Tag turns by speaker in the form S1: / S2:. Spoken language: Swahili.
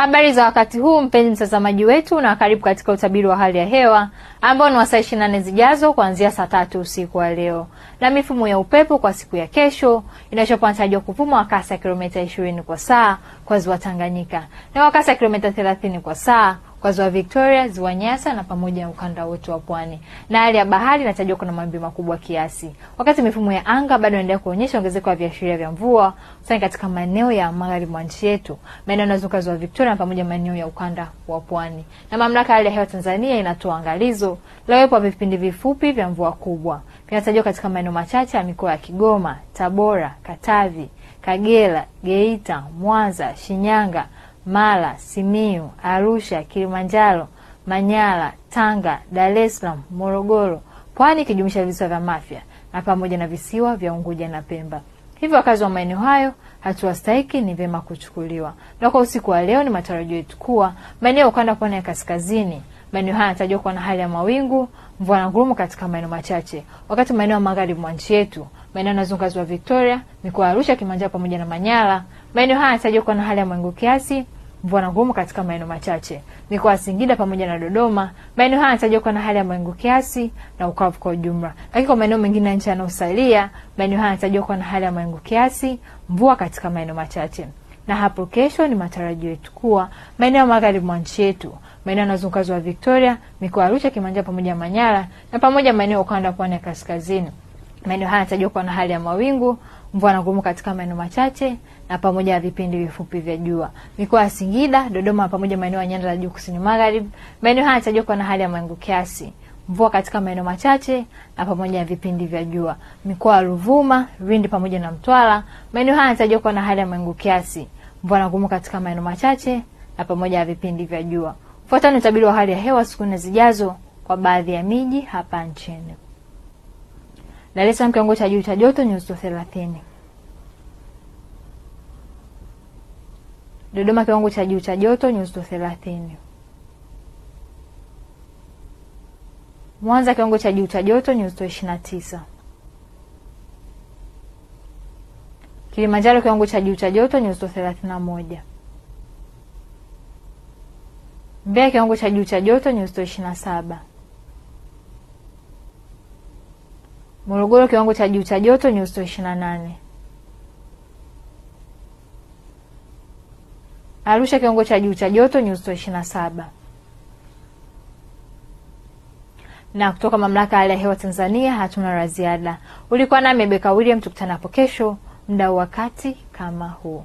S1: Habari za wakati huu mpenzi mtazamaji wetu, na karibu katika utabiri wa hali ya hewa ambao ni wa saa 24 zijazo kuanzia saa 3 usiku wa leo. Na mifumo ya upepo kwa siku ya kesho inachopantarajiwa kuvuma kwa kasi ya kilomita 20 kwa saa kwa ziwa Tanganyika na kwa kasi ya kilomita 30 kwa saa kwa ziwa Victoria, ziwa Nyasa na pamoja na ukanda wote wa pwani. Na hali ya bahari inatarajiwa kuna mawimbi makubwa kiasi. Wakati mifumo ya anga bado inaendelea kuonyesha ongezeko la viashiria vya mvua hususan katika maeneo ya magharibi mwa nchi yetu, maeneo yanayozunguka ziwa Victoria na pamoja maeneo ya ukanda wa pwani. Na mamlaka ya hali ya hewa Tanzania inatoa angalizo la uwepo wa vipindi vifupi vya mvua kubwa. Vinatarajiwa katika maeneo machache ya mikoa ya Kigoma, Tabora, Katavi, Kagera, Geita, Mwanza, Shinyanga, Mara, Simiyu, Arusha, Kilimanjaro, Manyara, Tanga, Dar es Salaam, Morogoro, Pwani kijumlisha visiwa vya Mafia na pamoja na visiwa vya Unguja na Pemba. Hivyo wakazi wa maeneo hayo hatua stahiki ni vyema kuchukuliwa. Na kwa usiku wa leo ni matarajio yetu kuwa maeneo ukanda pwani ya kaskazini, maeneo haya yanatarajiwa kuwa na hali ya mawingu, mvua na ngurumo katika maeneo machache. Wakati maeneo ya magharibi mwa nchi yetu, maeneo yanayozunguka ziwa Victoria, mikoa ya Arusha, Kilimanjaro pamoja na Manyara, maeneo haya yanatarajiwa kuwa na hali ya mawingu kiasi, mvua na ngurumo katika maeneo machache. Mikoa ya Singida pamoja na Dodoma, maeneo haya yanatarajiwa kuwa na hali ya mawingu kiasi na ukavu kwa ujumla. Lakini kwa maeneo mengine ya nchi yanayosalia, maeneo haya yanatarajiwa kuwa na hali ya mawingu kiasi, mvua katika maeneo machache. Na hapo kesho ni matarajio yetu kuwa maeneo ya magharibi mwa nchi yetu, maeneo yanayozunguka ziwa Victoria, mikoa ya Arusha, Kilimanjaro pamoja na Manyara na pamoja maeneo ukanda pwani ya kaskazini, maeneo haya yanatarajiwa kuwa na hali ya mawingu, mvua na ngurumo katika maeneo machache na pamoja na vipindi vifupi vya jua. Mikoa ya Singida, Dodoma pamoja maeneo ya nyanda za juu kusini magharibi, maeneo haya yanatarajiwa kuwa na hali ya mawingu kiasi, mvua katika maeneo machache na pamoja na vipindi vya jua. Mikoa ya Ruvuma, Lindi pamoja na Mtwara, maeneo haya yanatarajiwa kuwa na hali ya mawingu kiasi, mvua na ngurumo katika maeneo machache na pamoja na vipindi vya jua. Fuatani utabiri wa hali ya hewa siku nne zijazo kwa baadhi ya miji hapa nchini. Dar es Salaam kiwango cha juu cha joto nyuzi 30. Dodoma kiwango cha juu cha joto nyuzi 30. Mwanza kiwango cha juu cha joto nyuzi 29. Kilimanjaro kiwango cha juu cha joto nyuzi 31. Mbeya kiwango cha juu cha joto nyuzi 27. Morogoro kiwango cha juu cha joto nyuzi 28. Arusha kiwango cha juu cha joto nyuzi 27. Na kutoka mamlaka ya hali ya hewa Tanzania hatuna la ziada. Ulikuwa nami Rebecca William, tukutana hapo kesho muda wakati kama huu.